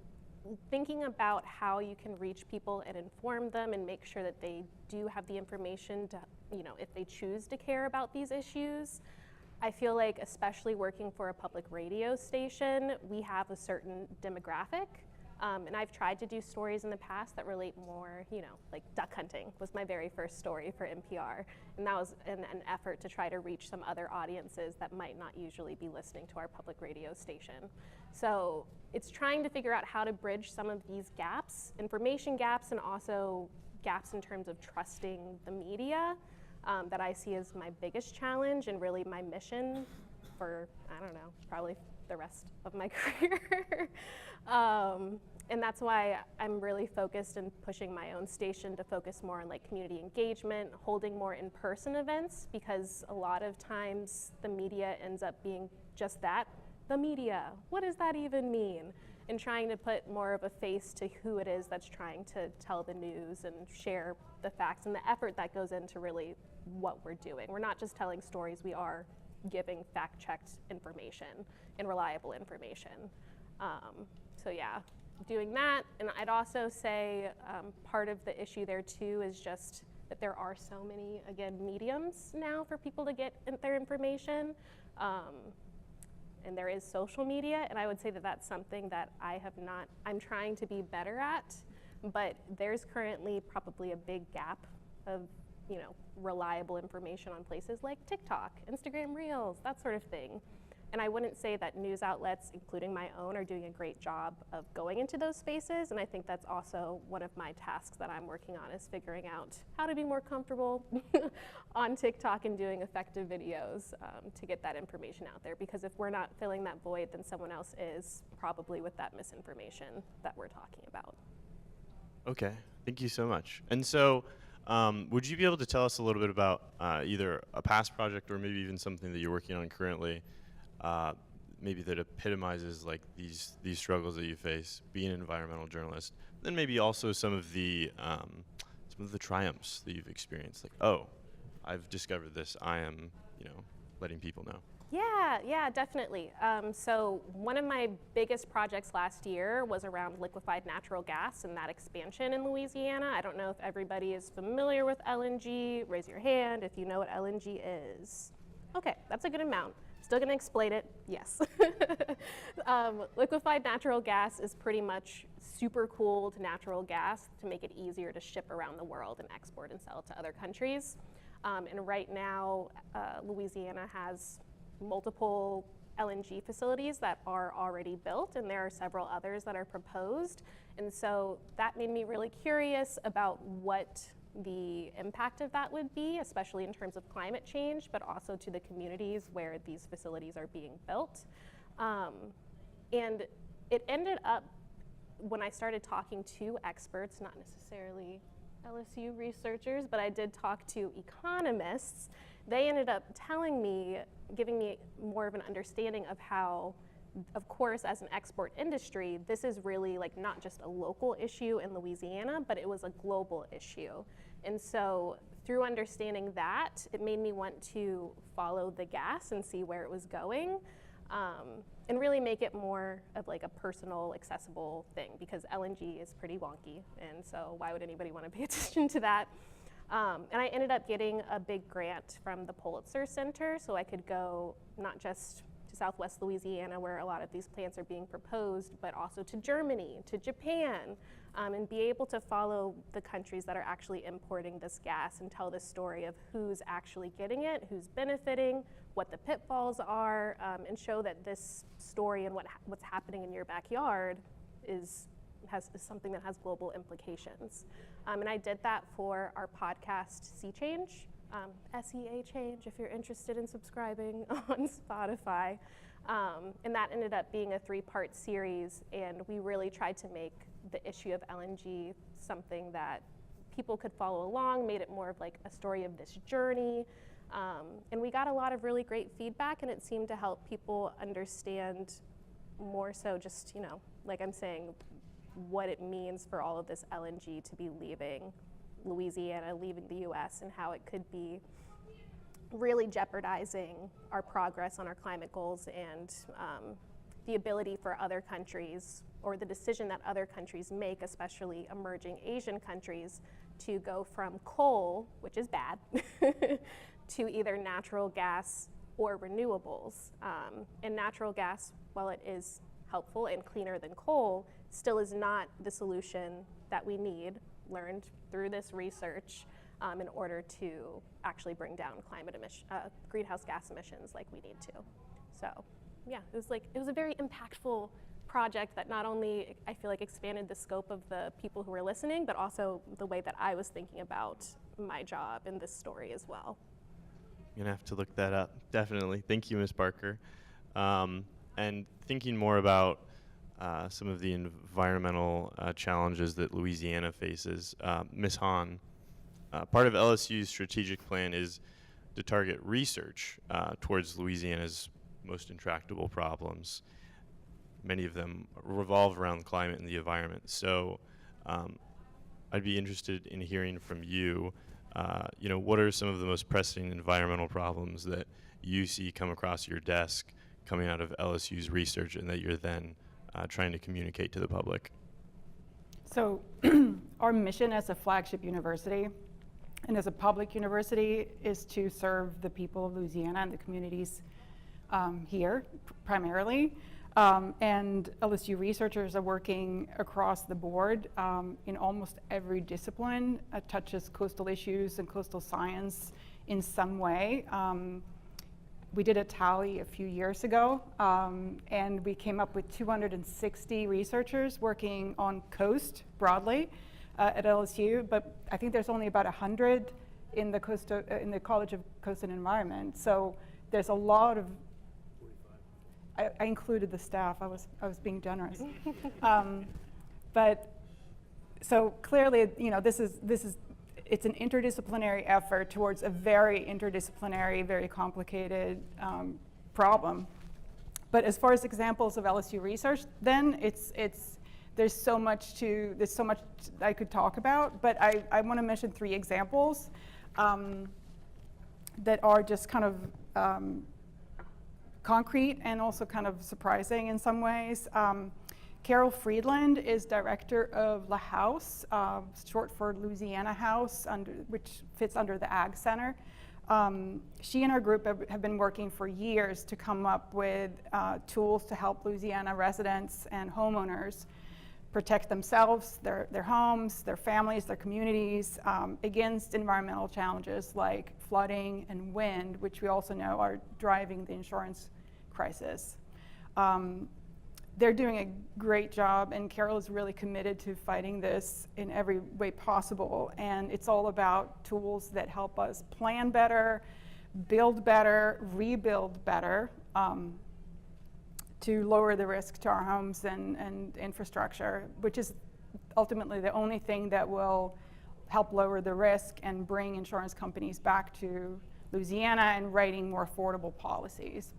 thinking about how you can reach people and inform them and make sure that they do have the information to, you know, if they choose to care about these issues. I feel like, especially working for a public radio station, we have a certain demographic. And I've tried to do stories in the past that relate more, you know, like duck hunting was my very first story for NPR. And that was an effort to try to reach some other audiences that might not usually be listening to our public radio station. So it's trying to figure out how to bridge some of these gaps, information gaps, and also gaps in terms of trusting the media that I see as my biggest challenge and really my mission for, I don't know, probably the rest of my career. And that's why I'm really focused in pushing my own station to focus more on like community engagement, holding more in-person events, because a lot of times the media ends up being just that, the media. What does that even mean? And trying to put more of a face to who it is that's trying to tell the news and share the facts and the effort that goes into really what we're doing. We're not just telling stories, we are giving fact-checked information and reliable information. So yeah, doing that. And I'd also say part of the issue there too is just that there are so many, again, mediums now for people to get their information. And there is social media, and I would say that that's something that I'm trying to be better at, but there's currently probably a big gap of, you know, reliable information on places like TikTok, Instagram Reels, that sort of thing. And I wouldn't say that news outlets, including my own, are doing a great job of going into those spaces, and I think that's also one of my tasks that I'm working on, is figuring out how to be more comfortable on TikTok and doing effective videos to get that information out there, because if we're not filling that void, then someone else is, probably with that misinformation that we're talking about. Okay, thank you so much. And so, would you be able to tell us a little bit about either a past project or maybe even something that you're working on currently, maybe that epitomizes like these struggles that you face being an environmental journalist? Then maybe also some of the triumphs that you've experienced. Like, oh, I've discovered this. I am, you know, letting people know. Yeah, definitely. So one of my biggest projects last year was around liquefied natural gas and that expansion in Louisiana. I don't know if everybody is familiar with LNG. Raise your hand if you know what LNG is. Okay, that's a good amount. Still gonna explain it, yes. Liquefied natural gas is pretty much super cooled natural gas to make it easier to ship around the world and export and sell to other countries. And right now, Louisiana has multiple LNG facilities that are already built, and there are several others that are proposed. And so that made me really curious about what the impact of that would be, especially in terms of climate change, but also to the communities where these facilities are being built. And it ended up, when I started talking to experts, not necessarily LSU researchers, but I did talk to economists, they ended up telling me, giving me more of an understanding of how, of course, as an export industry, this is really like not just a local issue in Louisiana, but it was a global issue. And so through understanding that, it made me want to follow the gas and see where it was going, and really make it more of like a personal, accessible thing, because LNG is pretty wonky, and so why would anybody want to pay attention to that? And I ended up getting a big grant from the Pulitzer Center, so I could go not just to Southwest Louisiana, where a lot of these plants are being proposed, but also to Germany, to Japan, and be able to follow the countries that are actually importing this gas and tell the story of who's actually getting it, who's benefiting, what the pitfalls are, and show that this story and what's happening in your backyard is something that has global implications. And I did that for our podcast, Sea Change, SEA Change, if you're interested in subscribing on Spotify. And that ended up being a 3-part series, and we really tried to make the issue of LNG something that people could follow along, made it more of like a story of this journey. And we got a lot of really great feedback, and it seemed to help people understand more so just, like I'm saying, what it means for all of this LNG to be leaving Louisiana, leaving the US, and how it could be really jeopardizing our progress on our climate goals and the ability for other countries, or the decision that other countries make, especially emerging Asian countries, to go from coal, which is bad, to either natural gas or renewables. And natural gas, while it is helpful and cleaner than coal, still is not the solution that we need, learned through this research, in order to actually bring down greenhouse gas emissions like we need to. So yeah, it was a very impactful project that not only, I feel like, expanded the scope of the people who were listening, but also the way that I was thinking about my job in this story as well. I'm gonna have to look that up, definitely. Thank you, Ms. Barker. And thinking more about some of the environmental challenges that Louisiana faces, Ms. Hahn, part of LSU's strategic plan is to target research towards Louisiana's most intractable problems. Many of them revolve around climate and the environment. So I'd be interested in hearing from you, what are some of the most pressing environmental problems that you see come across your desk coming out of LSU's research and that you're then trying to communicate to the public? So our mission as a flagship university and as a public university is to serve the people of Louisiana and the communities here primarily. And LSU researchers are working across the board in almost every discipline, touches coastal issues and coastal science in some way. We did a tally a few years ago, and we came up with 260 researchers working on coast broadly at LSU, but I think there's only about 100 in the College of Coast and Environment. So there's a lot of, I included the staff, I was being generous. But so clearly, it's an interdisciplinary effort towards a very interdisciplinary, very complicated problem. But as far as examples of LSU research, then there's so much I could talk about. But I want to mention 3 examples that are just kind of concrete and also kind of surprising in some ways. Carol Friedland is director of La House, short for Louisiana House, which fits under the Ag Center. She and her group have been working for years to come up with tools to help Louisiana residents and homeowners protect themselves, their homes, their families, their communities against environmental challenges like flooding and wind, which we also know are driving the insurance crisis. they're doing a great job, and Carol is really committed to fighting this in every way possible. And it's all about tools that help us plan better, build better, rebuild better, to lower the risk to our homes and infrastructure, which is ultimately the only thing that will help lower the risk and bring insurance companies back to Louisiana and writing more affordable policies.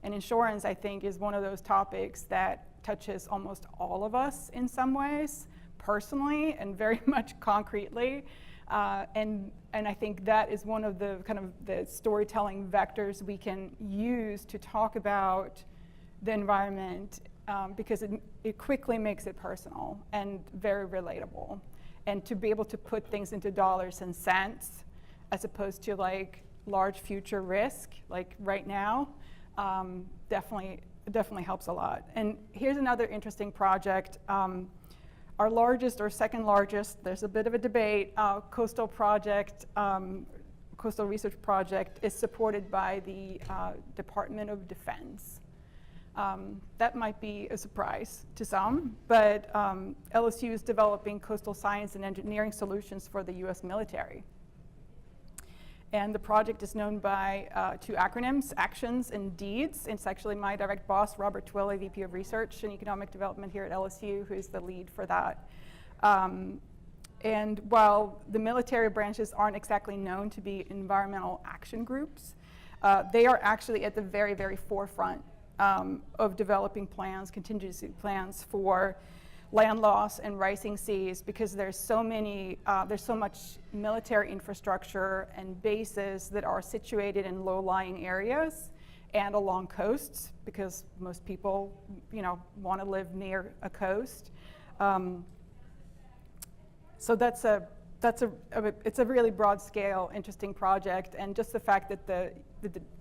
And insurance, I think, is one of those topics that touches almost all of us in some ways, personally and very much concretely. And I think that is one of the kind of the storytelling vectors we can use to talk about the environment, because it quickly makes it personal and very relatable. And to be able to put things into dollars and cents as opposed to like large future risk, like right now, definitely helps a lot. And here's another interesting project. Our largest or second largest, there's a bit of a debate, coastal research project is supported by the Department of Defense. That might be a surprise to some, but LSU is developing coastal science and engineering solutions for the US military. And the project is known by two acronyms, ACTIONS and DEEDS. It's actually my direct boss, Robert Twilley, VP of Research and Economic Development here at LSU, who's the lead for that. And while the military branches aren't exactly known to be environmental action groups, they are actually at the very, very forefront of developing plans, contingency plans for land loss and rising seas, because there's so much military infrastructure and bases that are situated in low-lying areas and along coasts, because most people, want to live near a coast. So it's a really broad-scale, interesting project, and just the fact that the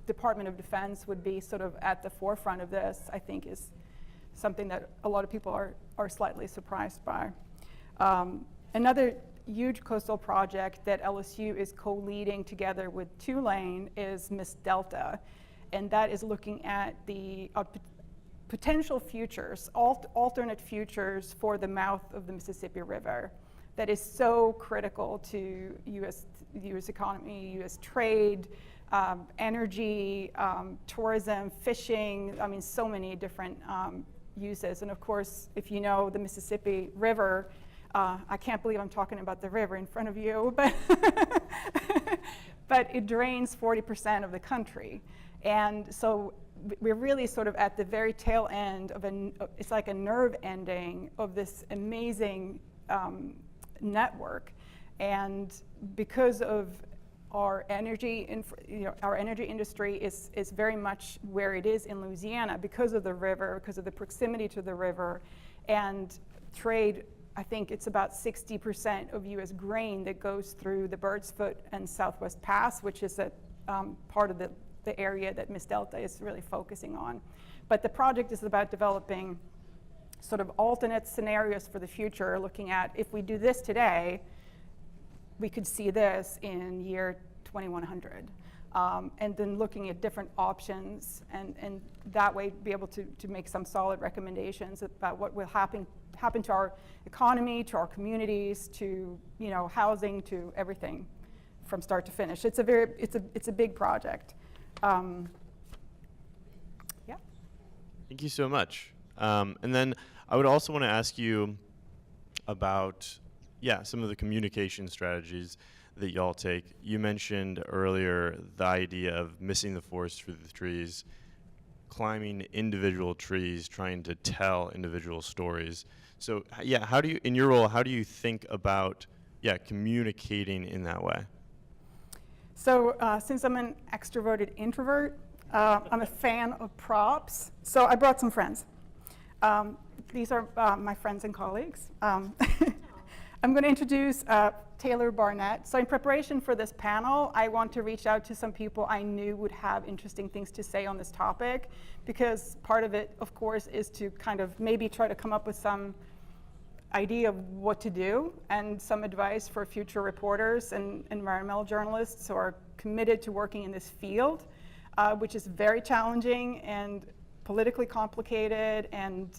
Department of Defense would be sort of at the forefront of this, I think, is something that a lot of people are slightly surprised by. Another huge coastal project that LSU is co-leading together with Tulane is Miss Delta, and that is looking at the potential futures, alternate futures for the mouth of the Mississippi River that is so critical to the US economy, US trade, energy, tourism, fishing, so many different uses. And of course, if you know the Mississippi River, I can't believe I'm talking about the river in front of you, but, but it drains 40% of the country. And so we're really sort of at the very tail end of it's like a nerve ending of this amazing network. And because of our energy, our energy industry is very much where it is in Louisiana because of the river, because of the proximity to the river, and trade. I think it's about 60% of U.S. grain that goes through the Bird's Foot and Southwest Pass, which is a part of the area that Miss Delta is really focusing on. But the project is about developing sort of alternate scenarios for the future, looking at if we do this today, we could see this in year 2100. And then looking at different options, and that way be able to make some solid recommendations about what will happen to our economy, to our communities, to housing, to everything from start to finish. It's a big project. Yeah. Thank you so much. And then I would also want to ask you about some of the communication strategies that y'all take. You mentioned earlier the idea of missing the forest through the trees, climbing individual trees, trying to tell individual stories. So how do you, in your role, how do you think about communicating in that way? So since I'm an extroverted introvert, I'm a fan of props. So I brought some friends. These are my friends and colleagues. I'm going to introduce Taylor Barnett. So in preparation for this panel, I want to reach out to some people I knew would have interesting things to say on this topic, because part of it, of course, is to kind of maybe try to come up with some idea of what to do and some advice for future reporters and environmental journalists who are committed to working in this field, which is very challenging and politically complicated, and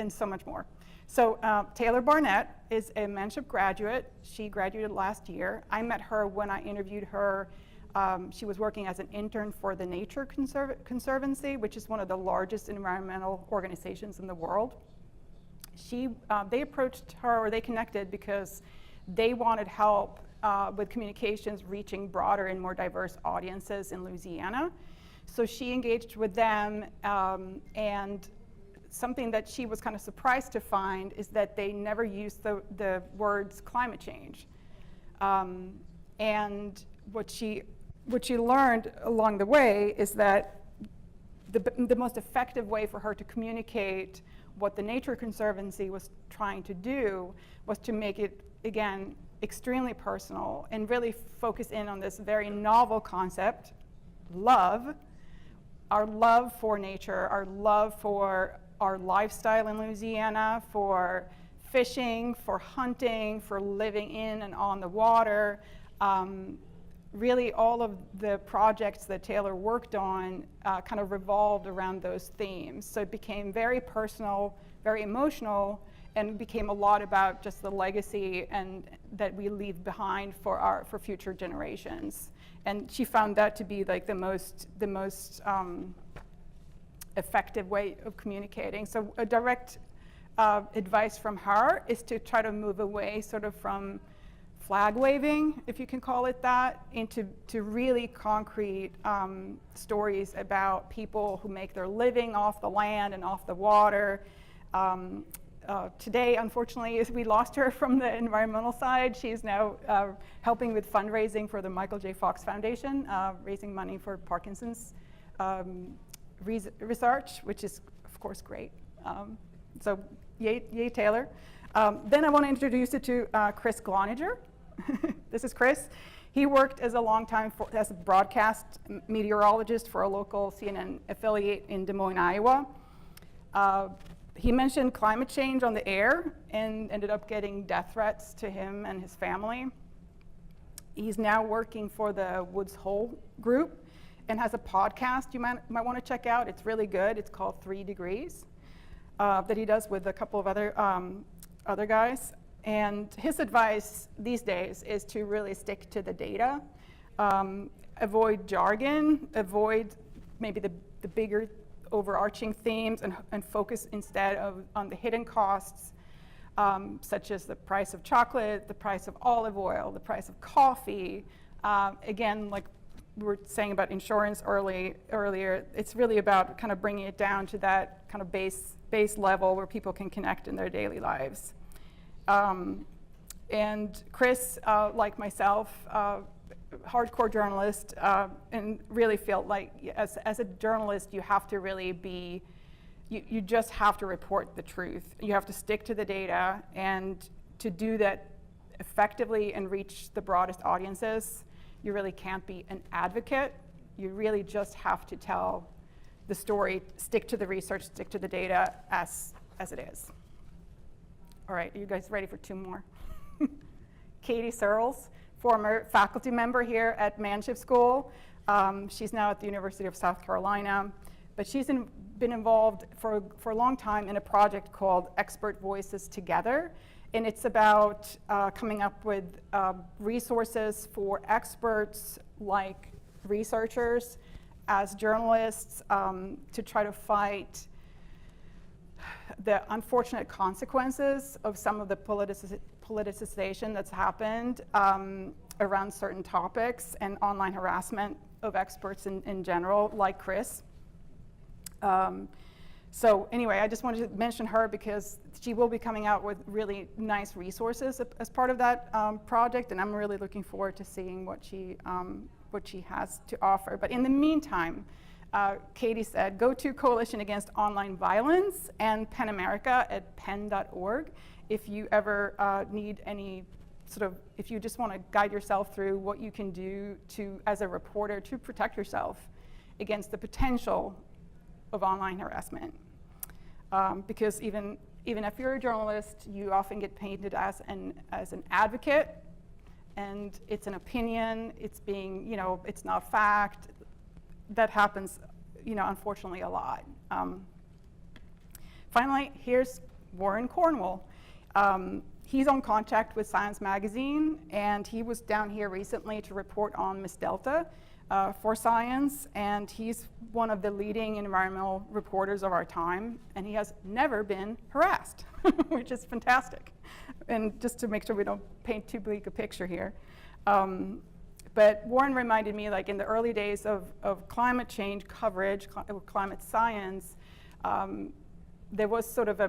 so much more. So Taylor Barnett is a Manship graduate. She graduated last year. I met her when I interviewed her. She was working as an intern for the Nature Conservancy, which is one of the largest environmental organizations in the world. They approached her, or they connected, because they wanted help with communications reaching broader and more diverse audiences in Louisiana. So she engaged with them, and something that she was kind of surprised to find is that they never used the words climate change. And what she learned along the way is that the most effective way for her to communicate what the Nature Conservancy was trying to do was to make it, again, extremely personal and really focus in on this very novel concept, love, our love for nature, our love for our lifestyle in Louisiana, for fishing, for hunting, for living in and on the water. Really all of the projects that Taylor worked on kind of revolved around those themes. So it became very personal, very emotional, and became a lot about just the legacy and that we leave behind for future generations. And she found that to be like the most effective way of communicating. So a direct advice from her is to try to move away sort of from flag waving, if you can call it that, into really concrete stories about people who make their living off the land and off the water. Today, unfortunately, we lost her from the environmental side. She's now helping with fundraising for the Michael J. Fox Foundation, raising money for Parkinson's research, which is, of course, great. So yay Taylor. Then I want to introduce you to Chris Gloninger. This is Chris. He worked as a long time as a broadcast meteorologist for a local CNN affiliate in Des Moines, Iowa. He mentioned climate change on the air and ended up getting death threats to him and his family. He's now working for the Woods Hole group and has a podcast you might want to check out. It's really good. It's called 3 Degrees that he does with a couple of other guys. And his advice these days is to really stick to the data, avoid jargon, avoid maybe the bigger overarching themes, and focus instead on the hidden costs, such as the price of chocolate, the price of olive oil, the price of coffee. Again, like we were saying about insurance earlier, it's really about kind of bringing it down to that kind of base level where people can connect in their daily lives. And Chris, like myself, hardcore journalist, and really felt like as a journalist, you have to really be, you just have to report the truth. You have to stick to the data, and to do that effectively and reach the broadest audiences, you really can't be an advocate. You really just have to tell the story, stick to the research, stick to the data as it is. All right, are you guys ready for 2 more? Katie Searles, former faculty member here at Manship School. She's now at the University of South Carolina, but she's been involved for a long time in a project called Expert Voices Together, and it's about coming up with resources for experts like researchers as journalists to try to fight the unfortunate consequences of some of the politicization that's happened around certain topics and online harassment of experts in general, like Chris. So anyway, I just wanted to mention her because she will be coming out with really nice resources as part of that project, and I'm really looking forward to seeing what she has to offer. But in the meantime, Katie said, go to Coalition Against Online Violence and PEN America at pen.org if you ever need any if you just want to guide yourself through what you can do as a reporter to protect yourself against the potential of online harassment. Because even if you're a journalist, you often get painted as an advocate, and it's an opinion, it's being, it's not fact. That happens unfortunately a lot. Finally, here's Warren Cornwell. He's on contact with Science Magazine, and he was down here recently to report on Miss Delta for Science, and he's one of the leading environmental reporters of our time, and he has never been harassed, which is fantastic. And just to make sure we don't paint too bleak a picture here. But Warren reminded me, like in the early days of climate change coverage, climate science, there was sort of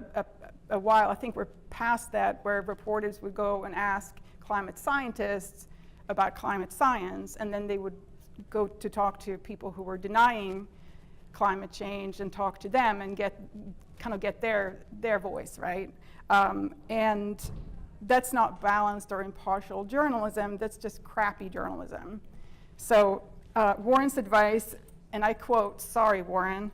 a while, I think we're past that, where reporters would go and ask climate scientists about climate science, and then they would go to talk to people who were denying climate change and talk to them and get their voice, right? And that's not balanced or impartial journalism, that's just crappy journalism. So Warren's advice, and I quote, sorry Warren,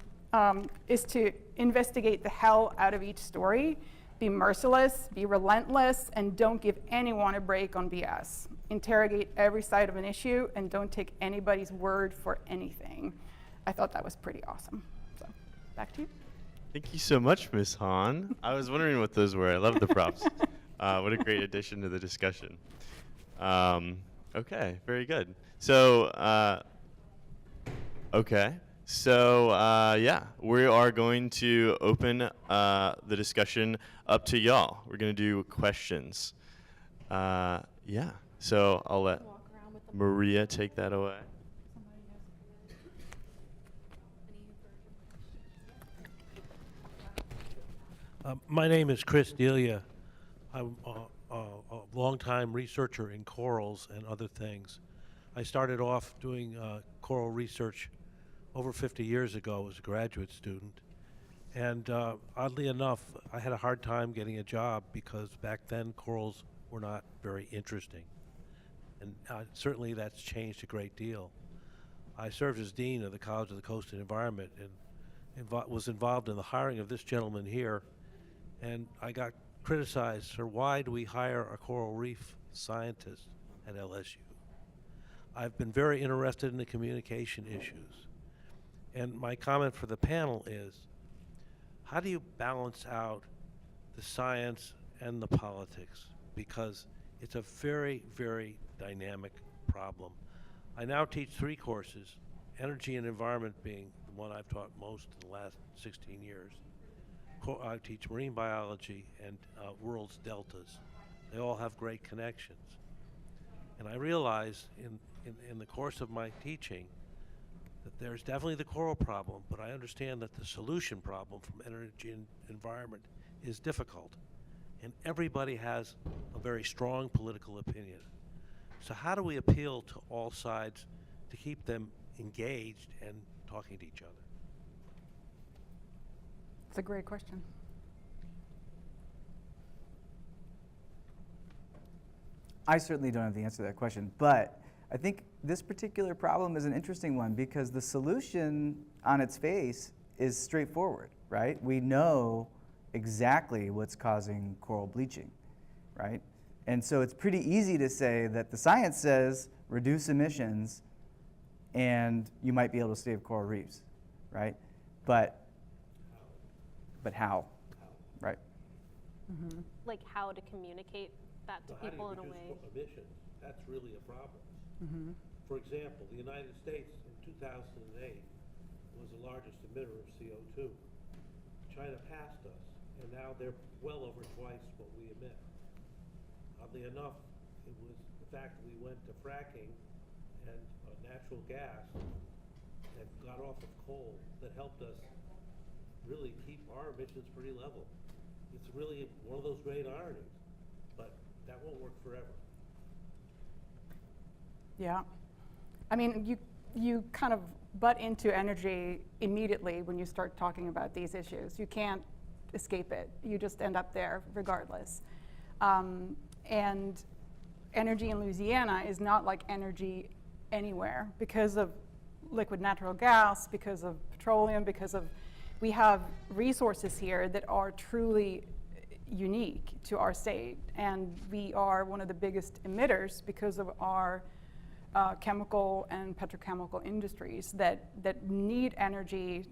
is to investigate the hell out of each story, be merciless, be relentless, and don't give anyone a break on BS. Interrogate every side of an issue and don't take anybody's word for anything. I thought that was pretty awesome. So, back to you. Thank you so much, Ms. Hahn. I was wondering what those were. I love the props. What a great addition to the discussion. Okay, very good. So, yeah, we are going to open the discussion up to y'all. We're going to do questions. Yeah, so I'll let Maria take that away. My name is Chris Delia. I'm a longtime researcher in corals and other things. I started off doing coral research over 50 years ago as a graduate student. And oddly enough, I had a hard time getting a job because back then corals were not very interesting. And certainly that's changed a great deal. I served as dean of the College of the Coast and Environment and was involved in the hiring of this gentleman here. And I got criticized for why do we hire a coral reef scientist at LSU? I've been very interested in the communication issues. And my comment for the panel is, how do you balance out the science and the politics? Because it's a very, very dynamic problem. I now teach 3 courses, energy and environment being the one I've taught most in the last 16 years. I teach marine biology and world's deltas. They all have great connections. And I realize in the course of my teaching that there's definitely the coral problem, but I understand that the solution problem from energy and environment is difficult. And everybody has a very strong political opinion. So how do we appeal to all sides to keep them engaged and talking to each other? It's a great question. I certainly don't have the answer to that question, but I think this particular problem is an interesting one because the solution on its face is straightforward, right? We know exactly what's causing coral bleaching, right? And so it's pretty easy to say that the science says reduce emissions and you might be able to save coral reefs, right? But how, right? Mm-hmm. Like how to communicate that to people in a way. How do you reduce emissions? That's really a problem. Mm-hmm. For example, the United States in 2008 was the largest emitter of CO2. China passed us, and now they're well over twice what we emit. Oddly enough, it was the fact that we went to fracking and natural gas and got off of coal that helped us really keep our emissions pretty level. It's really one of those great ironies, but that won't work forever. Yeah. I mean, you kind of butt into energy immediately when you start talking about these issues. You can't escape it. You just end up there regardless. And energy in Louisiana is not like energy anywhere because of liquid natural gas, because of petroleum, because of we have resources here that are truly unique to our state, and we are one of the biggest emitters because of our chemical and petrochemical industries that need energy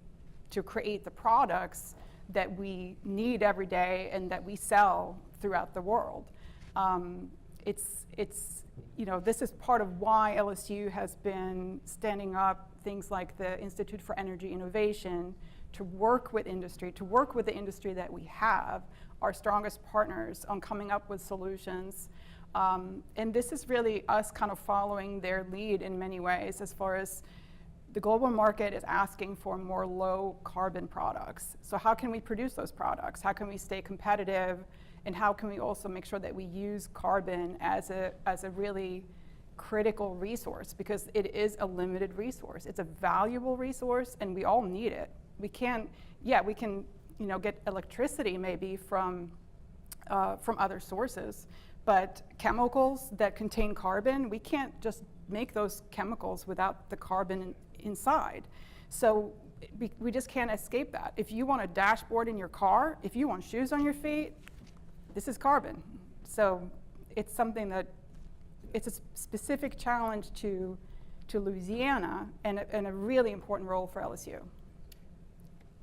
to create the products that we need every day and that we sell throughout the world. This is part of why LSU has been standing up things like the Institute for Energy Innovation to work with industry, to work with the industry that we have, our strongest partners, on coming up with solutions. And this is really us kind of following their lead in many ways, as far as the global market is asking for more low carbon products. So how can we produce those products? How can we stay competitive? And how can we also make sure that we use carbon as a really critical resource? Because it is a limited resource. It's a valuable resource, and we all need it. We can get electricity maybe from other sources, but chemicals that contain carbon, we can't just make those chemicals without the carbon inside. So we just can't escape that. If you want a dashboard in your car, if you want shoes on your feet, this is carbon. So it's something that, it's a specific challenge to Louisiana, and a really important role for LSU.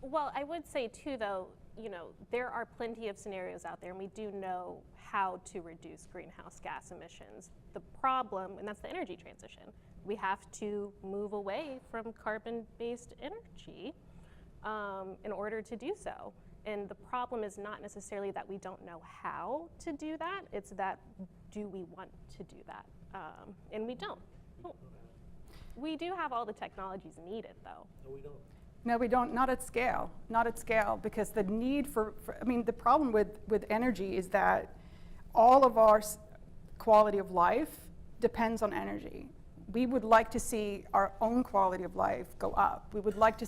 Well, I would say too, though, there are plenty of scenarios out there, and we do know how to reduce greenhouse gas emissions. The problem, and that's the energy transition, we have to move away from carbon-based energy in order to do so. And the problem is not necessarily that we don't know how to do that, it's that, do we want to do that? And we don't. We do have all the technologies needed, though. No, we don't. No, we don't, not at scale, because the need the problem with energy is that all of our quality of life depends on energy. We would like to see our own quality of life go up. We would like to